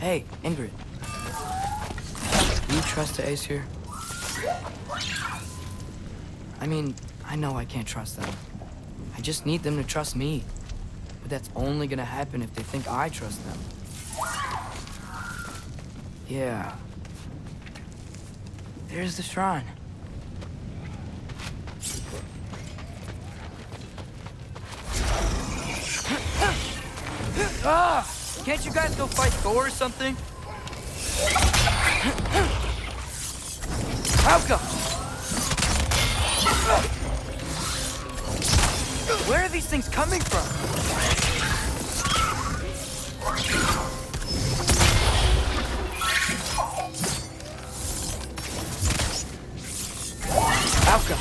Hey, Ingrid. Do you trust the Ace here? I mean, I know I can't trust them. I just need them to trust me. But that's only gonna happen if they think I trust them. Yeah. There's the shrine. Ah! Can't you guys go fight Thor or something? Alka! Where are these things coming from? Alka!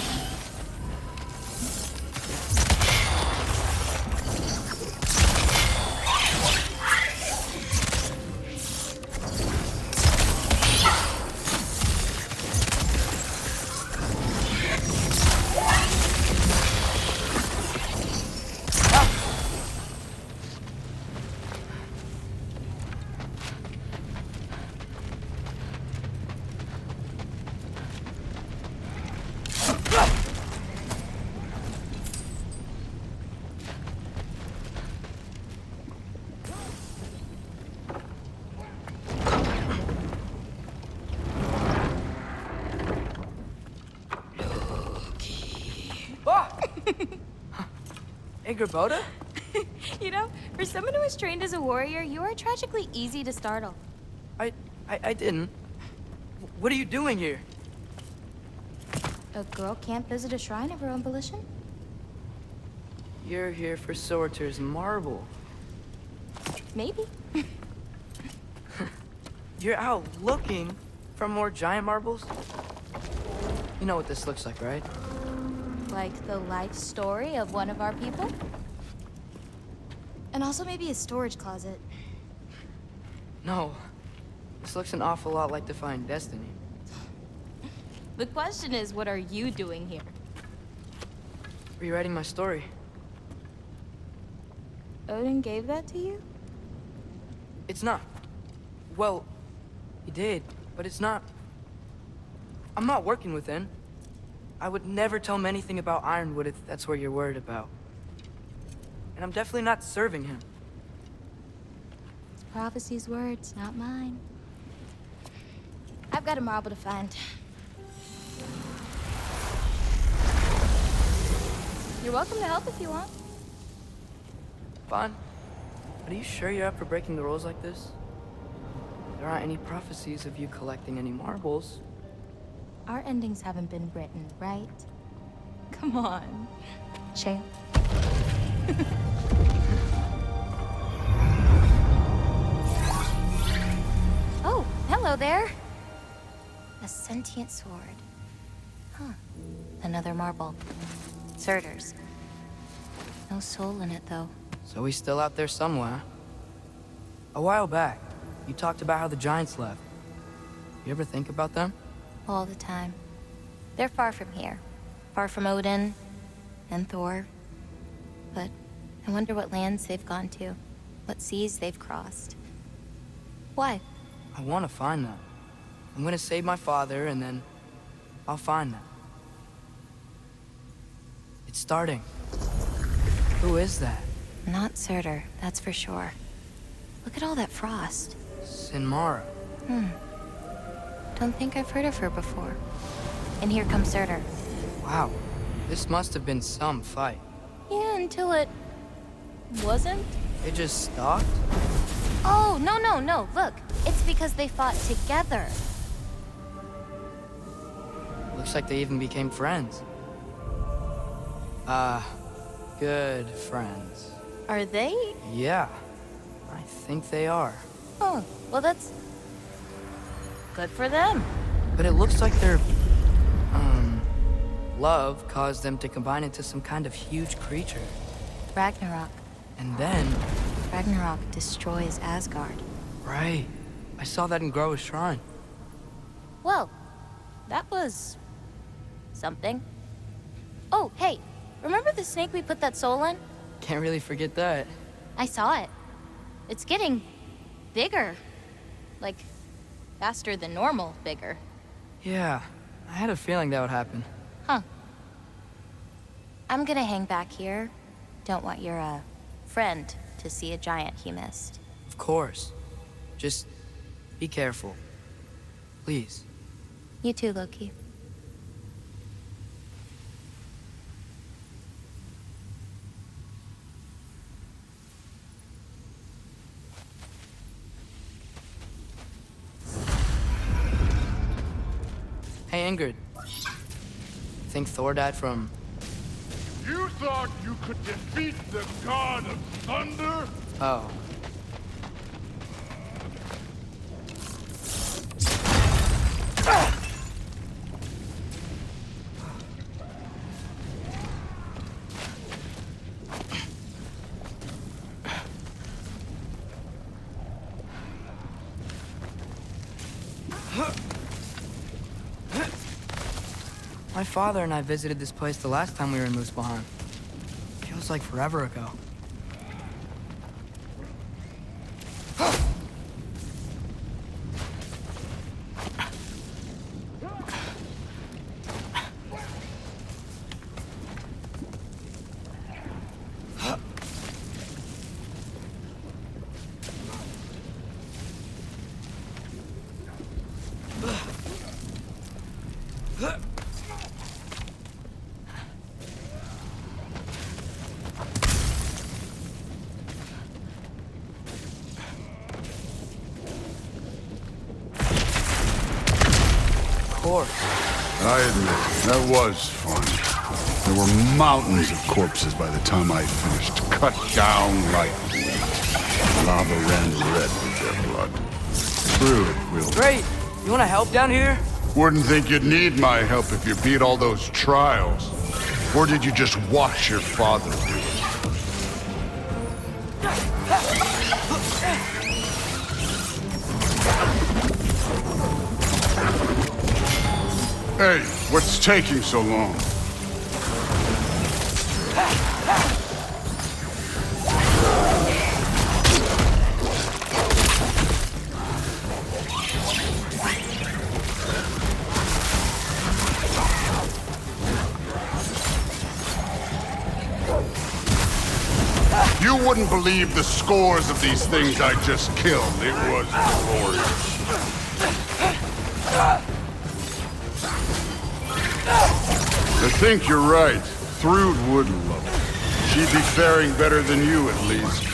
Ingrid? You know, for someone who was trained as a warrior, you are tragically easy to startle. I didn't. What are you doing here? A girl can't visit a shrine of her own volition? You're here for Sorter's marble. Maybe. You're out looking for more giant marbles? You know what this looks like, right? Like the life story of one of our people? And also maybe a storage closet. No. This looks an awful lot like Defying Destiny. The question is, what are you doing here? Rewriting my story. Odin gave that to you? It's not. Well, he did, but it's not. I'm not working with him. I would never tell him anything about Ironwood if that's what you're worried about. And I'm definitely not serving him. It's prophecy's words, not mine. I've got a marble to find. You're welcome to help if you want. Fine. But are you sure you're up for breaking the rules like this? There aren't any prophecies of you collecting any marbles. Our endings haven't been written, right? Come on, champ. Oh, hello there. A sentient sword. Huh. Another marble. Surtur's. No soul in it, though. So he's still out there somewhere. A while back, you talked about how the giants left. You ever think about them? All the time. They're far from here. Far from Odin and Thor. But I wonder what lands they've gone to. What seas they've crossed. Why? I want to find them. I'm gonna save my father, and then I'll find them. It's starting. Who is that? Not Surtur, that's for sure. Look at all that frost. Sinmara. Don't think I've heard of her before. And here comes Surtur. Wow. This must have been some fight. Yeah, until it... wasn't? It just stopped? Oh, no. Look, it's because they fought together. Looks like they even became friends. Good friends. Are they? Yeah. I think they are. Oh, well that's... good for them. But it looks like their... love caused them to combine into some kind of huge creature. Ragnarok. And then... Ragnarok destroys Asgard. Right. I saw that in Groa's shrine. Well, that was... something. Oh, hey, remember the snake we put that soul in? Can't really forget that. I saw it. It's getting... bigger. Like, faster than normal bigger. Yeah, I had a feeling that would happen. Huh. I'm gonna hang back here. Don't want your, friend to see a giant he missed. Of course. Just be careful. Please. You too, Loki. Hey, Ingrid. Think Thor died from... You thought you could defeat the god of thunder? Oh. My father and I visited this place the last time we were in Muspelheim. Feels like forever ago. I admit, that was fun. There were mountains of corpses by the time I finished. Cut down like wheat. Lava ran red with their blood. True, it will. Great! You wanna help down here? Wouldn't think you'd need my help if you beat all those trials. Or did you just watch your father do it? Hey, what's taking so long? You wouldn't believe the scores of these things I just killed. It was glorious. I think you're right. Thrud would love it. She'd be faring better than you, at least.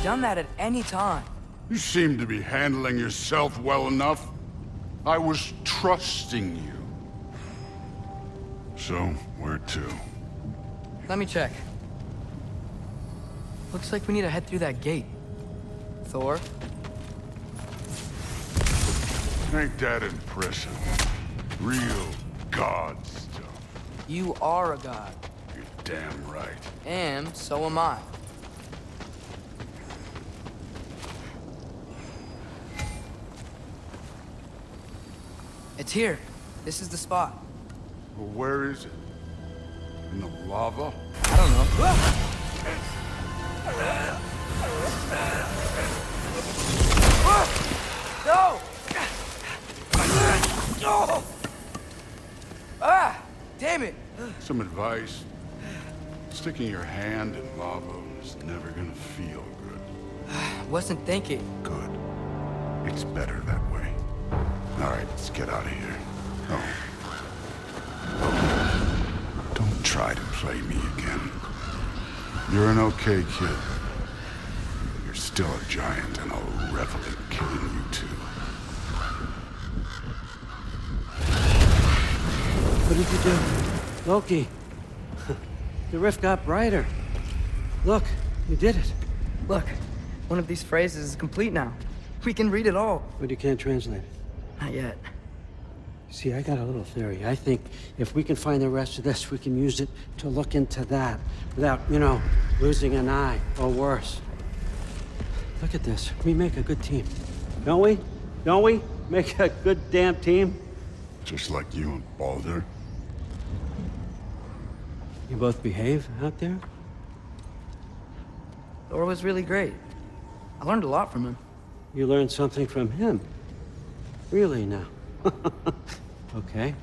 Done that at any time. You seem to be handling yourself well enough. I was trusting you. So, where to? Let me check. Looks like we need to head through that gate. Thor? Ain't that impressive? Real god stuff. You are a god. You're damn right. And so am I. It's here. This is the spot. Well, where is it? In the lava? I don't know. No! Oh! Ah! Damn it! Some advice. Sticking your hand in lava is never gonna feel good. Wasn't thinking. Good. It's better that way. All right, let's get out of here. Oh. Don't try to play me again. You're an okay kid. You're still a giant, and I'll revel in killing you too. did you do? Loki. The rift got brighter. Look, you did it. Look, one of these phrases is complete now. We can read it all. But you can't translate it. Not yet. See, I got a little theory. I think if we can find the rest of this, we can use it to look into that without, losing an eye or worse. Look at this. We make a good team. Don't we? Don't we? Make a good damn team? Just like you and Baldur. You both behave out there? Thor was really great. I learned a lot from him. You learned something from him? Really now? Okay.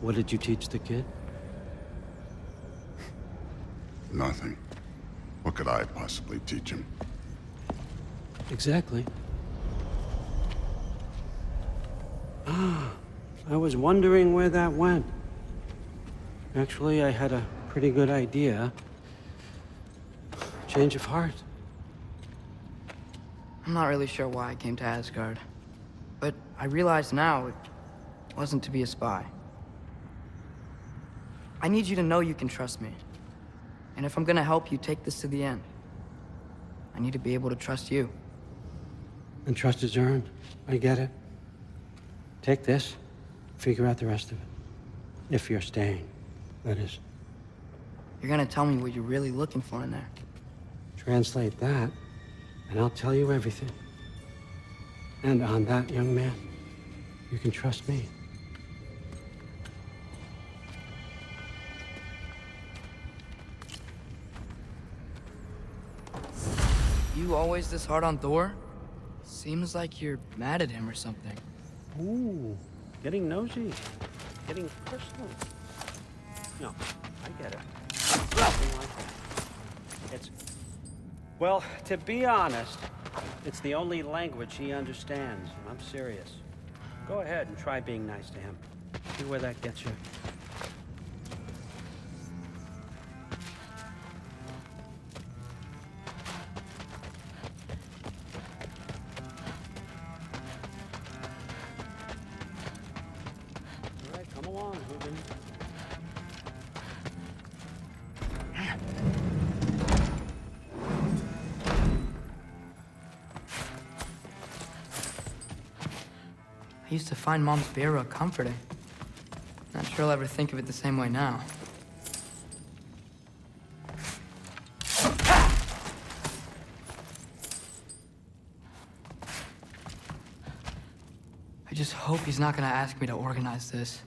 What did you teach the kid? Nothing. What could I possibly teach him? Exactly. Ah, I was wondering where that went. Actually, I had a pretty good idea. Change of heart. I'm not really sure why I came to Asgard. But I realize now it wasn't to be a spy. I need you to know you can trust me. And if I'm gonna help you take this to the end, I need to be able to trust you. And trust is earned. I get it. Take this, figure out the rest of it. If you're staying, that is. You're gonna tell me what you're really looking for in there. Translate that, and I'll tell you everything. And on that, young man, you can trust me. You always this hard on Thor? Seems like you're mad at him or something. Ooh, getting nosy. Getting personal. No, I get it. Nothing like that. It's... Well, to be honest, it's the only language he understands. I'm serious. Go ahead and try being nice to him. See where that gets you. All right, come along, Ruben. I used to find Mom's beer comforting. Not sure I'll ever think of it the same way now. I just hope he's not gonna ask me to organize this.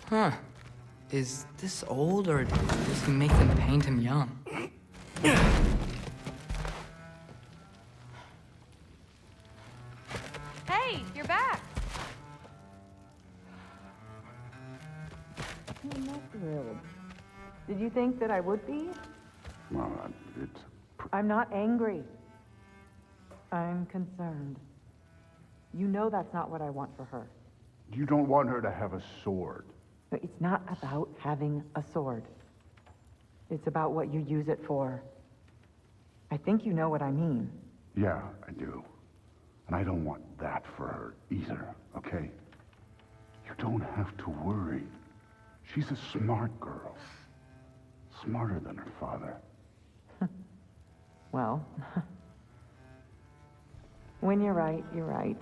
Huh. Is this old, or does he make them paint him young? Hey, you're back. I'm not thrilled. Did you think that I would be? Well, it's... I'm not angry. I'm concerned. You know that's not what I want for her. You don't want her to have a sword. But it's not about having a sword. It's about what you use it for. I think you know what I mean. Yeah, I do. And I don't want that for her either, okay? You don't have to worry. She's a smart girl. Smarter than her father. Well, when you're right, you're right.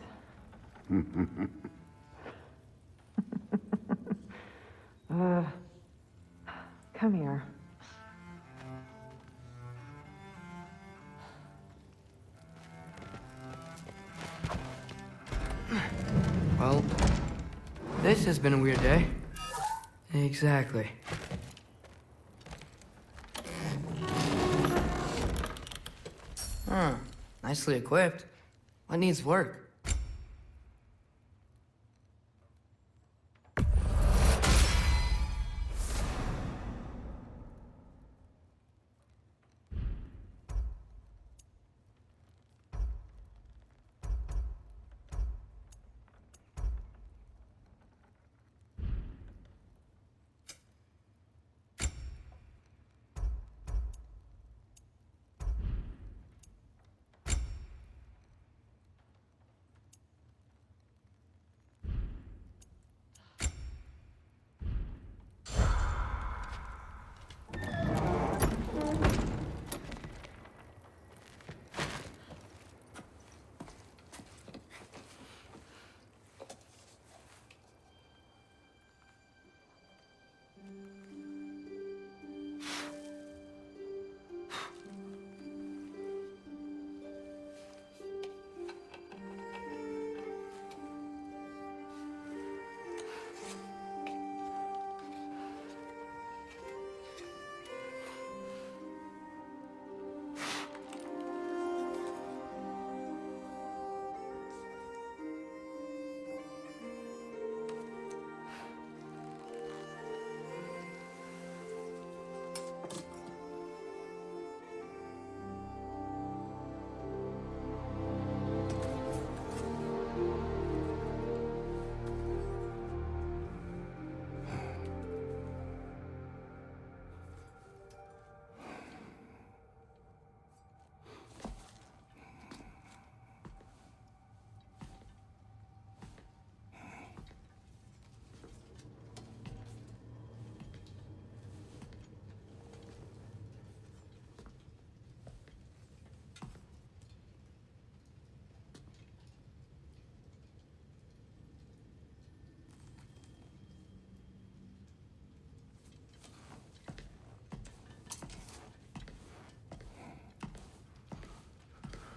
Come here. Well, this has been a weird day. Exactly. Huh. Nicely equipped. What needs work?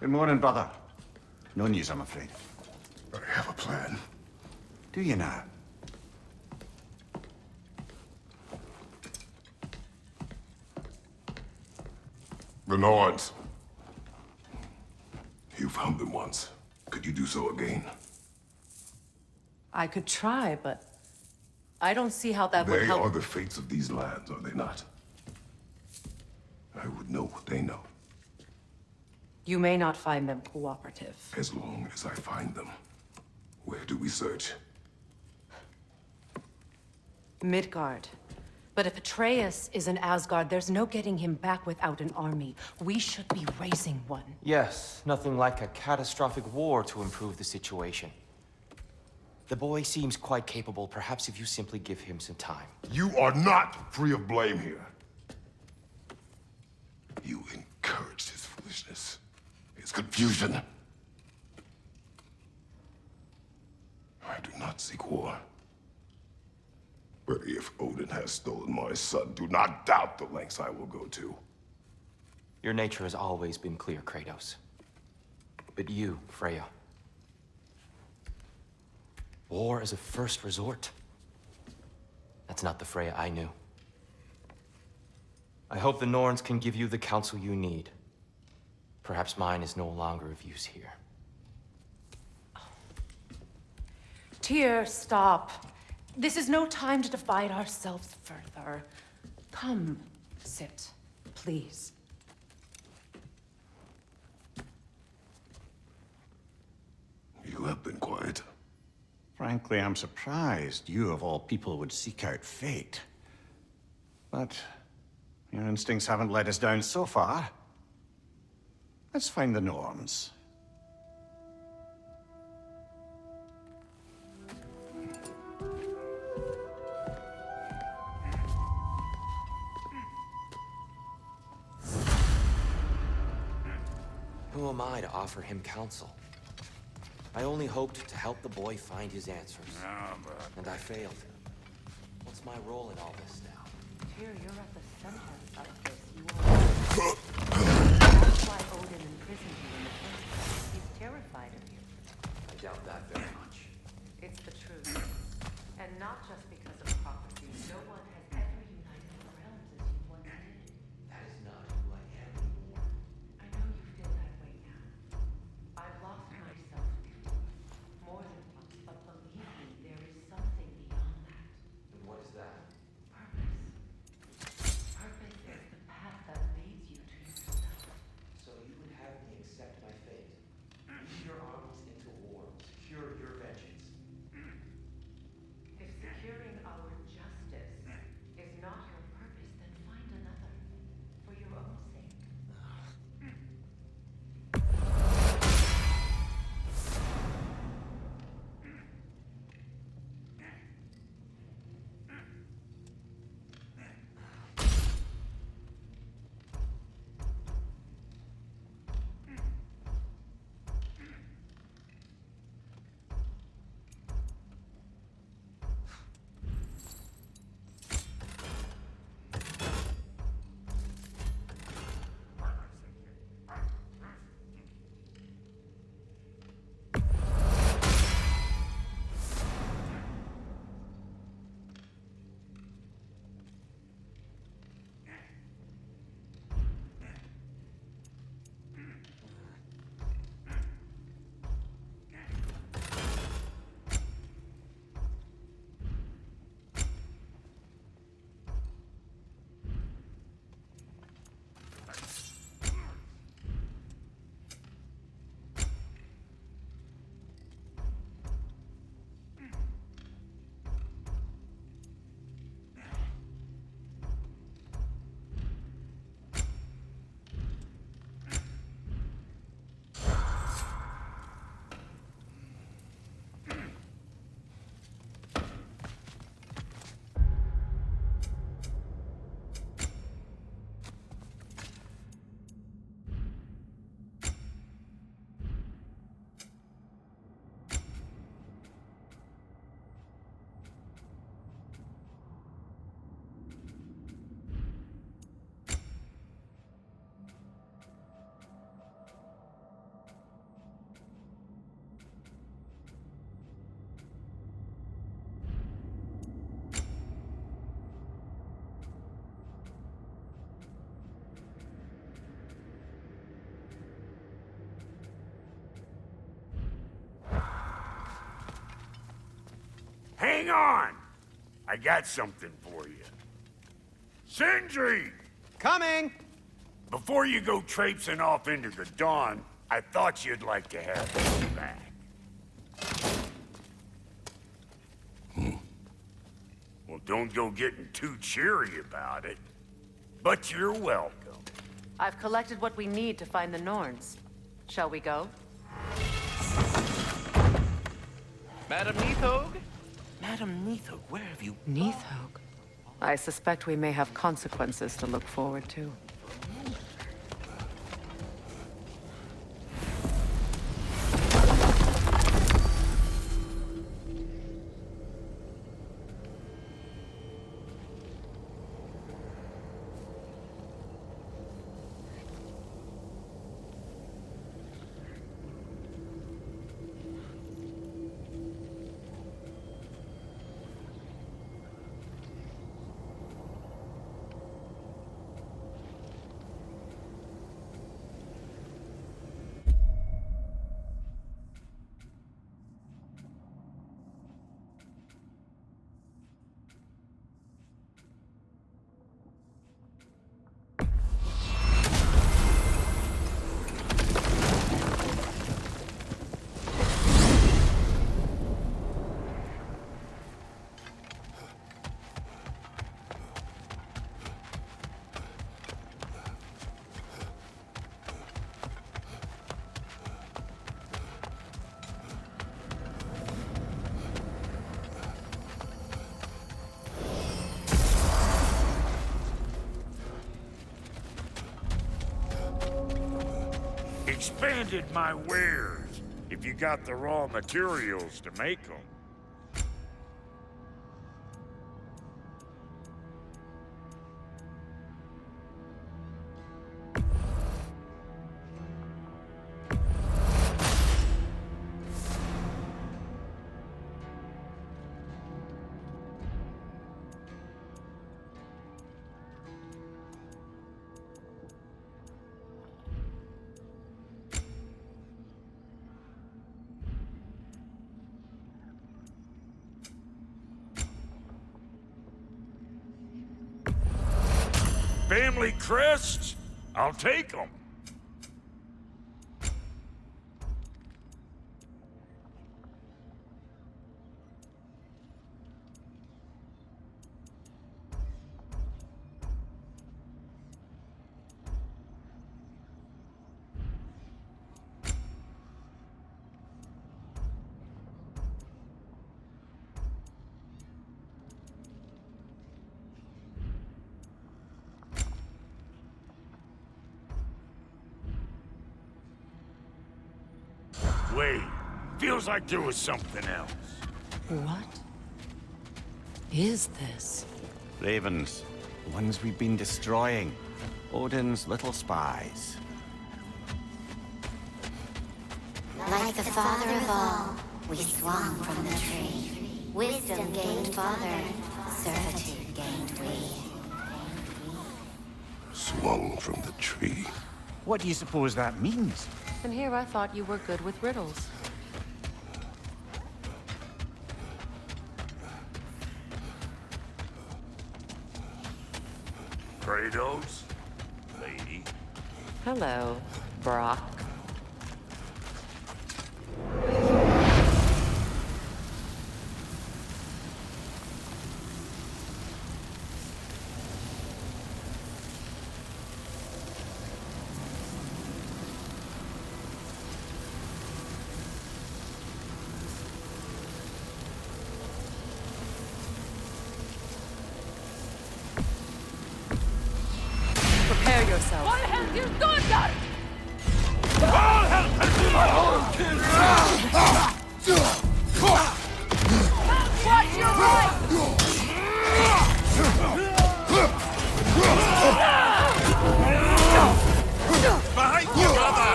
Good morning, brother. No news, I'm afraid. I have a plan. Do you now? The Norns. You found them once. Could you do so again? I could try, but I don't see how that would They help. are the fates of these lands, are they not? I would know what they know, You may not find them cooperative. as long as I find them. Where do we search? Midgard. But if Atreus is in Asgard, there's no getting him back without an army. We should be raising one. Yes, nothing like a catastrophic war to improve the situation. The boy seems quite capable. Perhaps if you simply give him some time. You are not free of blame here. You encouraged his foolishness, his confusion. I do not seek war. But if Odin has stolen my son, do not doubt the lengths I will go to. Your nature has always been clear, Kratos. But you, Freya. War as a first resort. That's not the Freya I knew. I hope the Norns can give you the counsel you need. Perhaps mine is no longer of use here. Tyr, stop. This is no time to divide ourselves further. Come, sit, please. You have been quiet. Frankly, I'm surprised you, of all people, would seek out fate. But your instincts haven't let us down so far. Let's find the Norns. Who am I to offer him counsel? I only hoped to help the boy find his answers. And I failed. What's my role in all this now? Tyr, you're at the center of this. You are. That's why Odin imprisoned you in the first place. He's terrified of you. I doubt that very much. It's the truth. And not just because of prophecy. No one has ever united the realms as you once did. That is not who I am anymore. I know you feel that way now. I've lost myself too. More than once, but believe me, there is something beyond that. And what is that? Purpose. Purpose is the path that leads you to yourself. So you would have me accept my fate. Use your armies into war. Secure your vengeance. If securing our justice is not your purpose, then find another. For your own sake. Hang on! I got something for you. Sindri! Coming! Before you go traipsing off into the dawn, I thought you'd like to have this back. Well, don't go getting too cheery about it. But you're welcome. I've collected what we need to find the Norns. Shall we go? Madam Neathog? Madam Neathog, where have you... Neathog? I suspect we may have consequences to look forward to. Expanded my wares if you got the raw materials to make them. Family crests? I'll take them. Wait, feels like there was something else. What is this? Ravens. The ones we've been destroying. Odin's little spies. Like the father of all, we swung from the tree. Wisdom gained father, servitude gained we. Swung from the tree. What do you suppose that means? And here I thought you were good with riddles. Kratos? Lady? Hello, Brock. Prepare yourself. What have you done? Watch your right! Behind you, brother!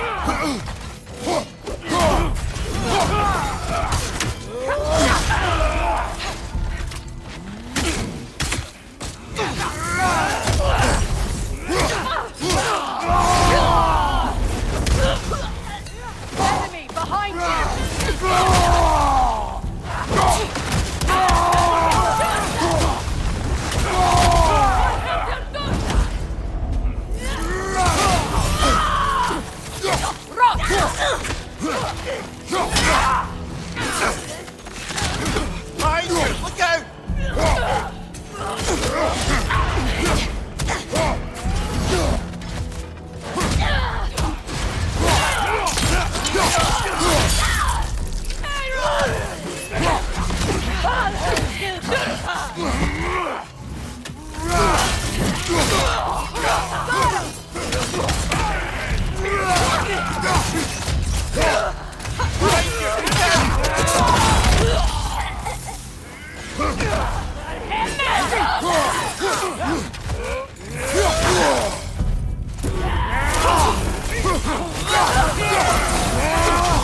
Enemy behind you! Behind you! Look out!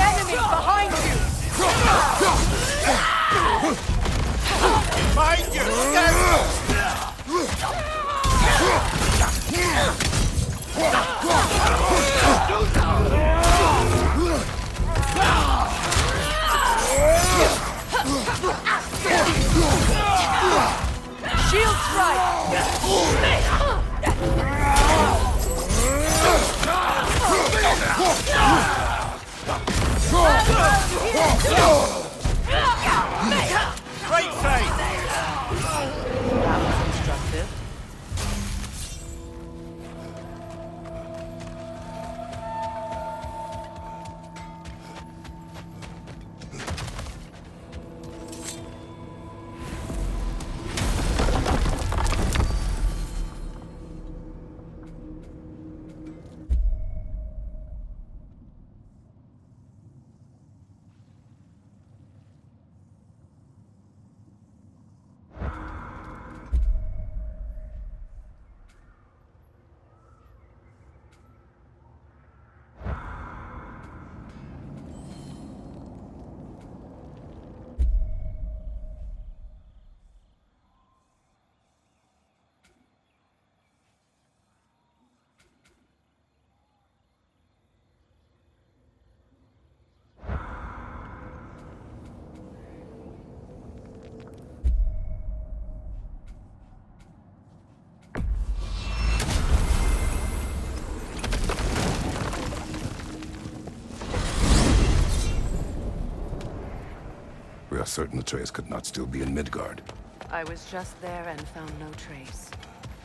Enemy behind you! Behind you! Look out! Shield strike! Right side! That was instructive. are certain Atreus could not still be in Midgard. I was just there and found no trace.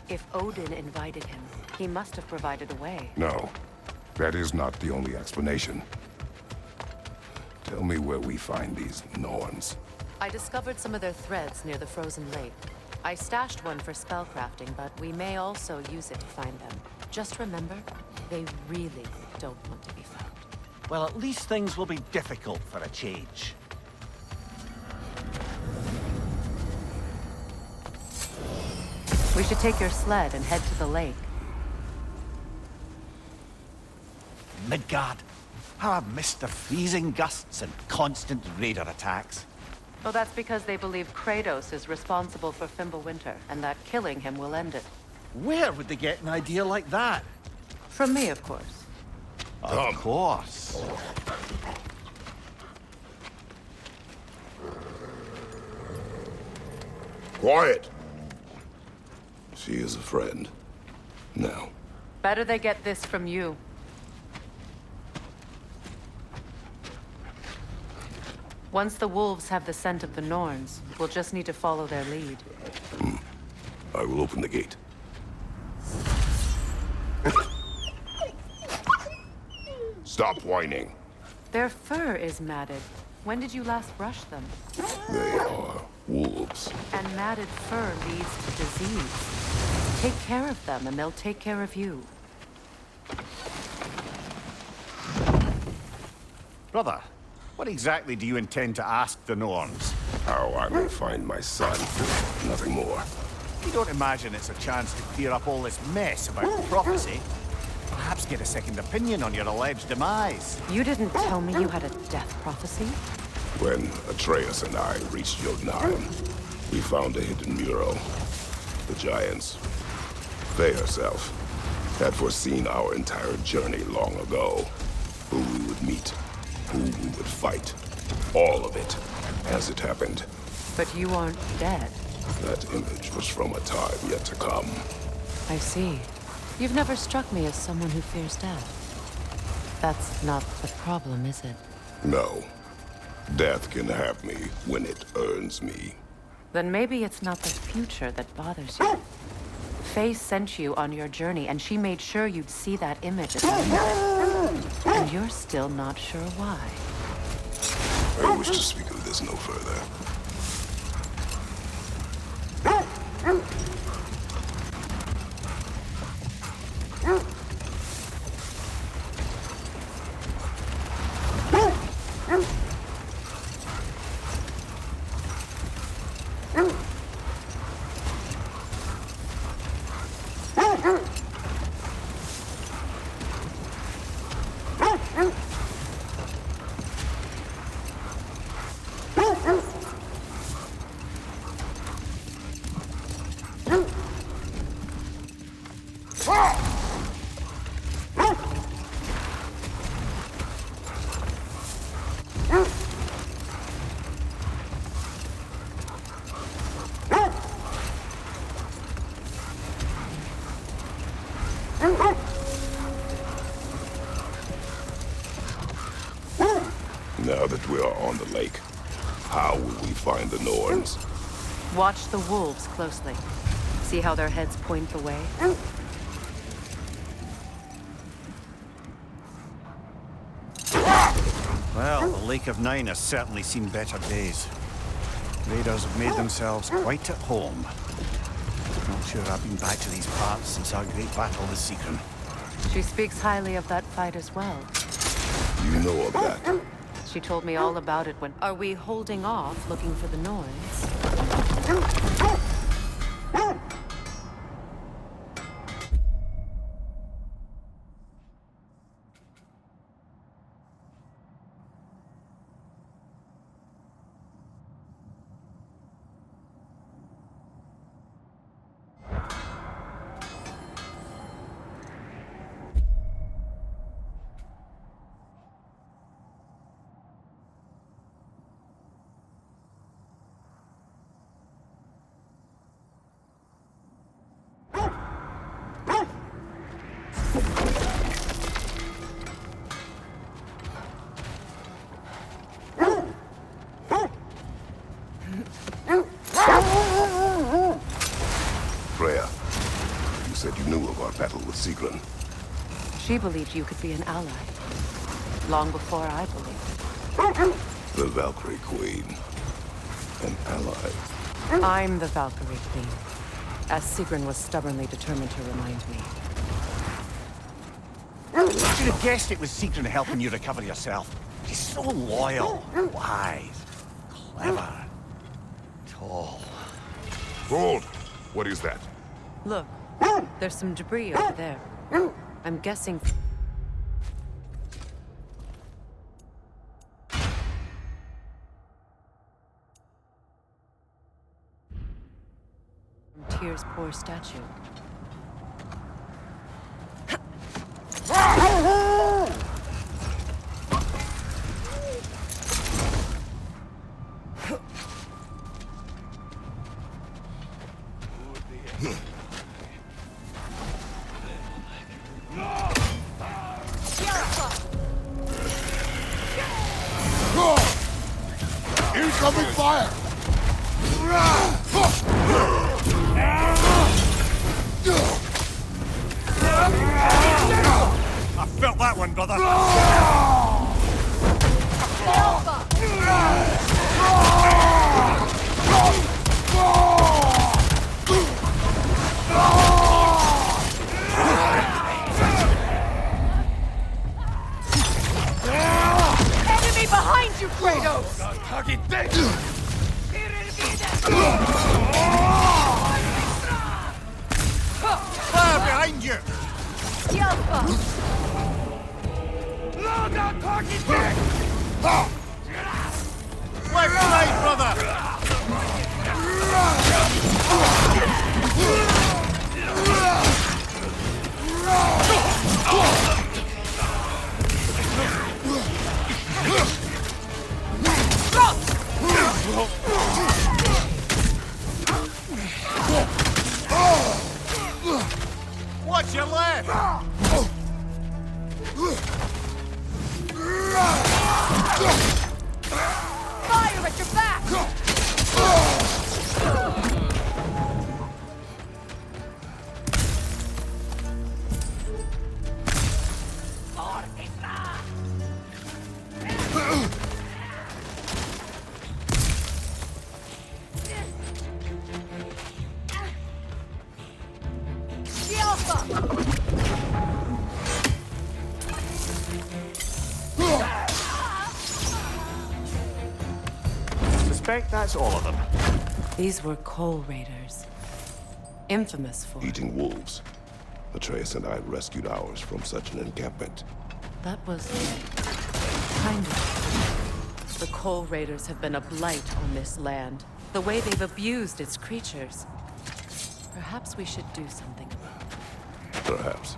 If Odin invited him, he must have provided a way. No, that is not the only explanation. Tell me where we find these Norns. I discovered some of their threads near the frozen lake. I stashed one for spellcrafting, but we may also use it to find them. Just remember, they really don't want to be found. Well, at least things will be difficult for a change. We should take your sled and head to the lake. Midgard. How I've missed the freezing gusts and constant raider attacks. Well, that's because they believe Kratos is responsible for Fimbulwinter, and that killing him will end it. Where would they get an idea like that? From me, of course. Of course. Quiet! She is a friend. Now. Better they get this from you. Once the wolves have the scent of the Norns, we'll just need to follow their lead. I will open the gate. Stop whining. Their fur is matted. When did you last brush them? They are wolves. And matted fur leads to disease. Take care of them, and they'll take care of you. Brother, what exactly do you intend to ask the Norns? How I may find my son. Nothing more. You don't imagine it's a chance to clear up all this mess about prophecy? Perhaps get a second opinion on your alleged demise. You didn't tell me you had a death prophecy? When Atreus and I reached Jotunheim, we found a hidden mural. The giants, they herself, had foreseen our entire journey long ago. Who we would meet, who we would fight. All of it, as it happened. But you aren't dead. That image was from a time yet to come. I see. You've never struck me as someone who fears death. That's not the problem, is it? No. Death can have me when it earns me. Then maybe it's not the future that bothers you. Faye sent you on your journey, and she made sure you'd see that image at the end. And you're still not sure why. I wish to speak of this no further. Now that we are on the lake, how will we find the Norns? Watch the wolves closely. See how their heads point the way? Well, the Lake of Nine has certainly seen better days. Raiders have made themselves quite at home. Not sure I've been back to these parts since our great battle with Seekron. She speaks highly of that fight as well. You know of that? She told me all about it when... Are we holding off looking for the Norns? knew of our battle with Sigrun. She believed you could be an ally. Long before I believed it. The Valkyrie Queen. An ally. I'm the Valkyrie Queen, as Sigrun was stubbornly determined to remind me. I should have guessed it was Sigrun helping you recover yourself. She's so loyal, wise, clever, tall. Hold! What is that? Look, there's some debris over there. I'm guessing... from Tyr's poor statue. Incoming fire! I felt that one, brother. Enemy behind you, Kratos! Fire behind you! Left, right, brother! Watch your left! Fire at your back! Suspect that's all of them. These were Coal Raiders. Infamous for... Eating wolves. Atreus and I rescued ours from such an encampment. That was... kind of... The Coal Raiders have been a blight on this land. The way they've abused its creatures. Perhaps we should do something about it. Perhaps.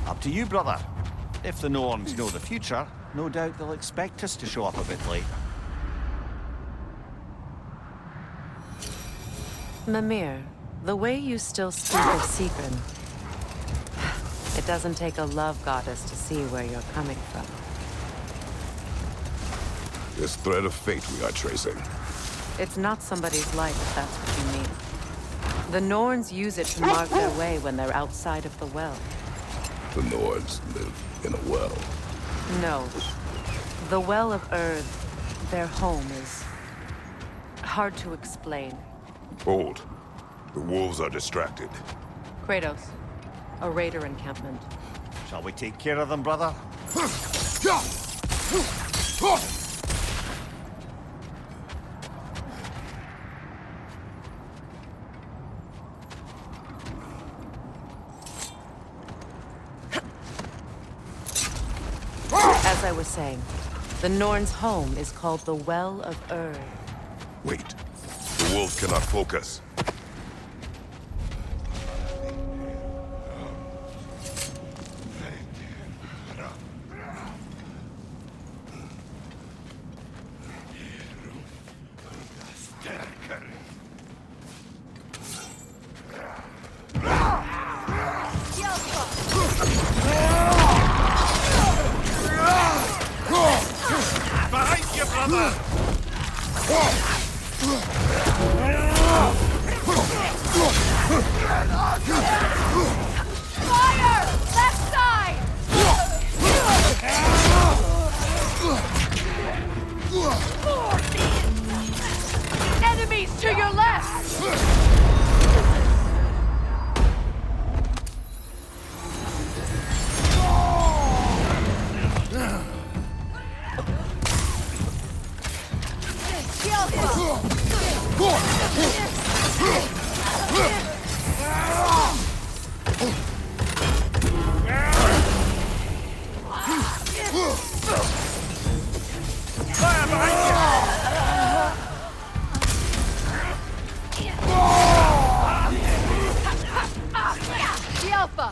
Up to you, brother. If the Norns know the future, no doubt they'll expect us to show up a bit late. Mimir, the way you still speak of Sigrun... It doesn't take a love goddess to see where you're coming from. This thread of fate we are tracing. It's not somebody's life, if that's what you mean. The Norns use it to mark their way when they're outside of the well. The Nords live in a well. No. The Well of Earth, their home, is... hard to explain. Hold. The wolves are distracted. Kratos, a raider encampment. Shall we take care of them, brother? As I was saying, the Norns' home is called the Well of Earth. Wait. The wolves cannot focus. Behind you, brother! The Alpha!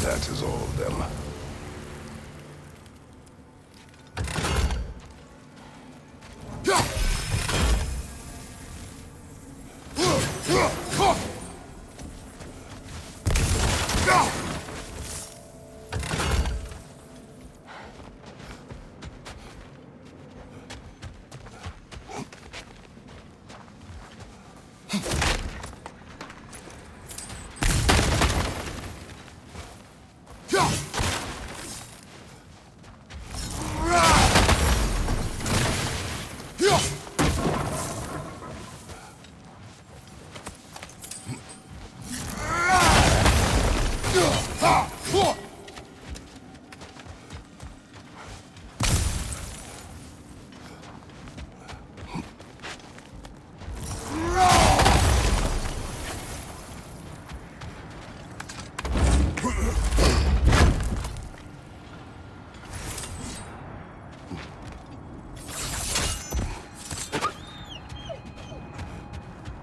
That is all of them.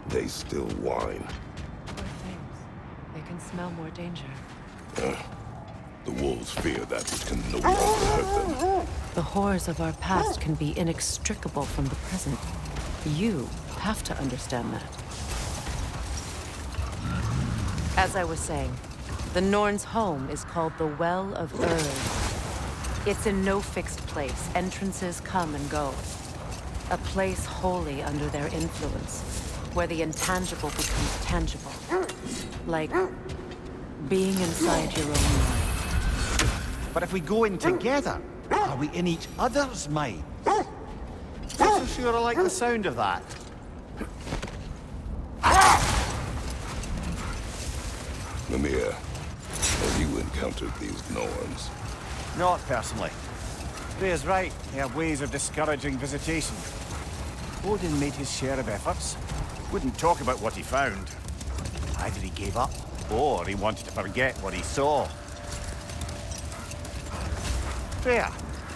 They still whine. Poor things. They can smell more danger. The wolves fear that which can no longer hurt them. The horrors of our past can be inextricable from the present. You have to understand that. As I was saying, the Norn's home is called the Well of Erd. It's in no fixed place. Entrances come and go. A place wholly under their influence, where the intangible becomes tangible. Like being inside your own mind. But if we go in together, are we in each other's minds? Not so sure I like the sound of that. Mimir, have you encountered these Norns? Not personally. Freya's right. They have ways of discouraging visitation. Odin made his share of efforts. Wouldn't talk about what he found. Either he gave up, or he wanted to forget what he saw. Freya,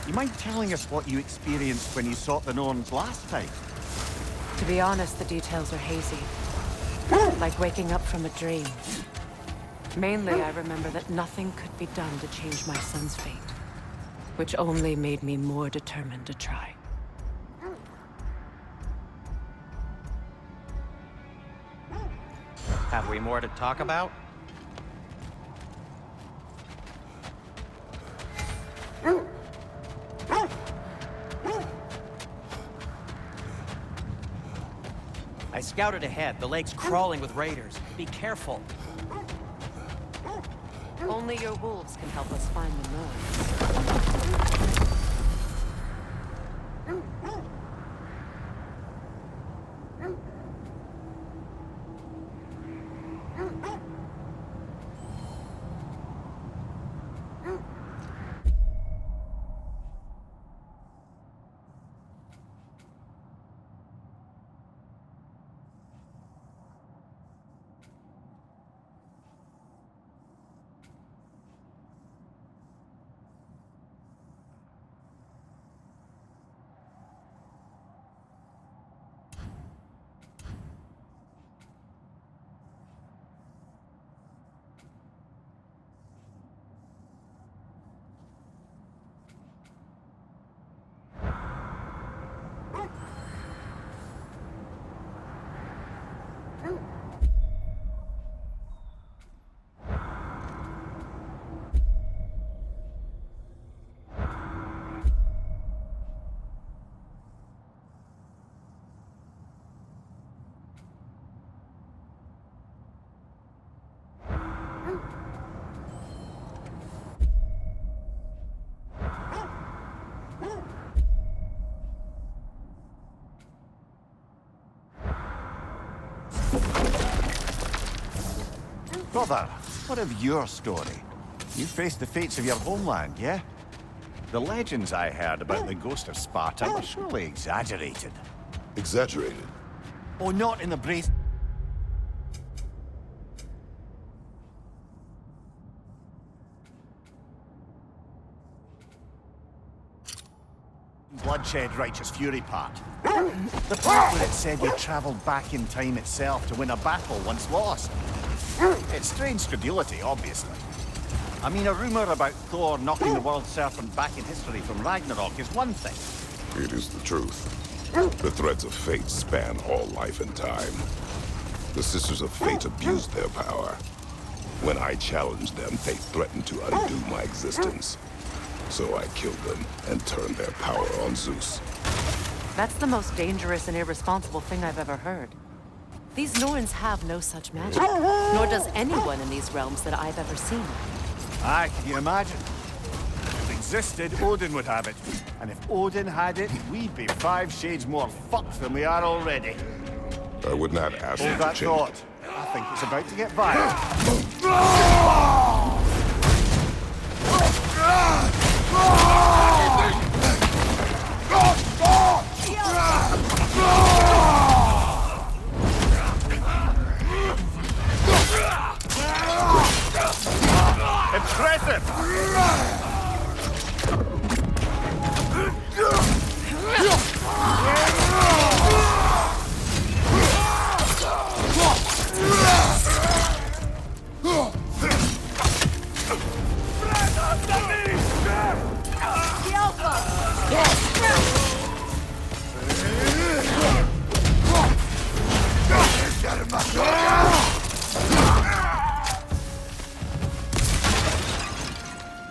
you mind telling us what you experienced when you sought the Norns last time? To be honest, the details are hazy. Like waking up from a dream. Mainly, I remember that nothing could be done to change my son's fate. Which only made me more determined to try. Have we more to talk about? I scouted ahead. The lake's crawling with raiders. Be careful. Only your wolves can help us find the Norns. Brother, what of your story? You faced the fates of your homeland, yeah? The legends I heard about the ghost of Sparta were surely exaggerated. Exaggerated? Oh, not in the brace... bloodshed righteous fury part. The part where it said you travelled back in time itself to win a battle once lost. It's strange credulity, obviously. I mean, a rumour about Thor knocking the world serpent back in history from Ragnarok is one thing. It is the truth. The threads of fate span all life and time. The Sisters of Fate abused their power. When I challenged them, they threatened to undo my existence. So I killed them and turned their power on Zeus. That's the most dangerous and irresponsible thing I've ever heard. These Norns have no such magic, nor does anyone in these realms that I've ever seen. Aye, can you imagine? If it existed, Odin would have it. And if Odin had it, we'd be 5 shades more fucked than we are already. I would not ask you Hold to that change. thought. I think it's about to get violent. Impressive!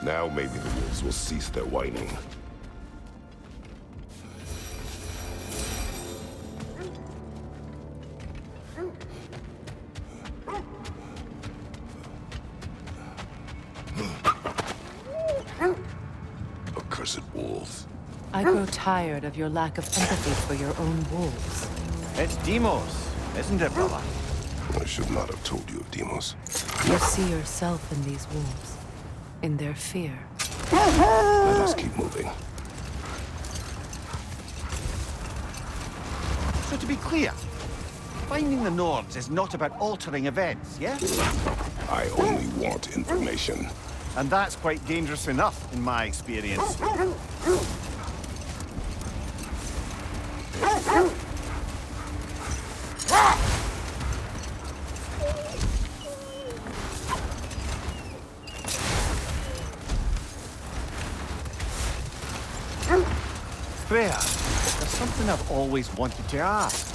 Now maybe the wolves will cease their whining. Accursed wolves. I grow tired of your lack of empathy for your own wolves. It's Demos, isn't it, brother? I should not have told you of Demos. You see yourself in these wolves, in their fear. Let us keep moving. So to be clear, finding the Nords is not about altering events, yeah? I only want information. And that's quite dangerous enough, in my experience. Freya, there's something I've always wanted to ask.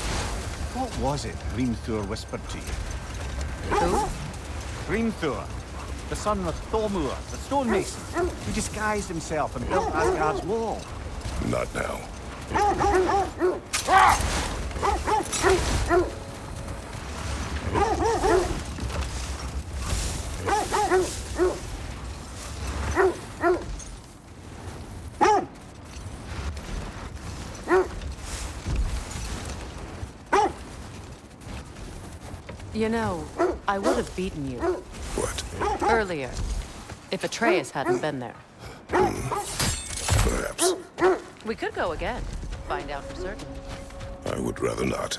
What was it Hrimthur whispered to you? Who? Hrimthur, the son of Thormur, the stonemason, who disguised himself and built Asgard's wall. Not now. You know, I would have beaten you. What? Earlier, if Atreus hadn't been there. Perhaps. We could go again, find out for certain. I would rather not.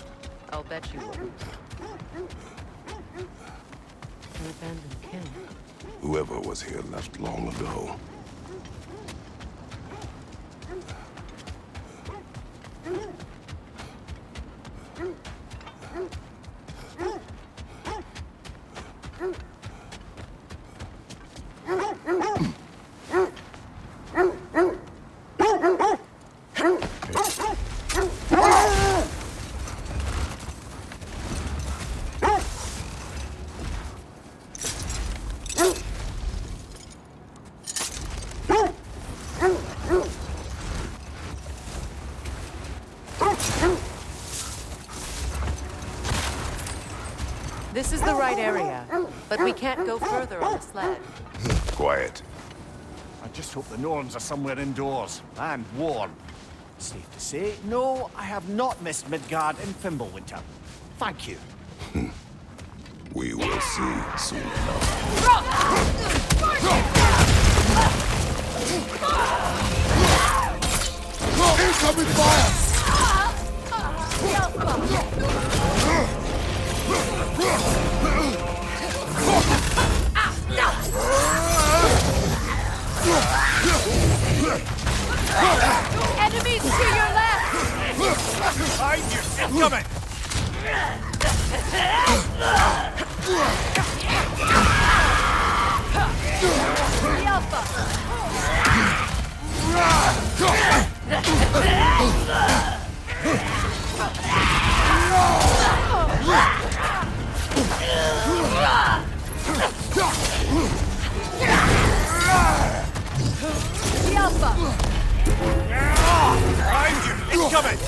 I'll bet you wouldn't. An abandoned kin. Whoever was here left long ago. This is the right area, but we can't go further on the sled. Quiet. I just hope the Norns are somewhere indoors, and warm. Safe to say, no, I have not missed Midgard in Fimbulwinter. Thank you. We will see soon enough. Incoming fire! Enemies to your left! Behind you! Incoming! The Alpha! The Alpha! Behind you! Incoming!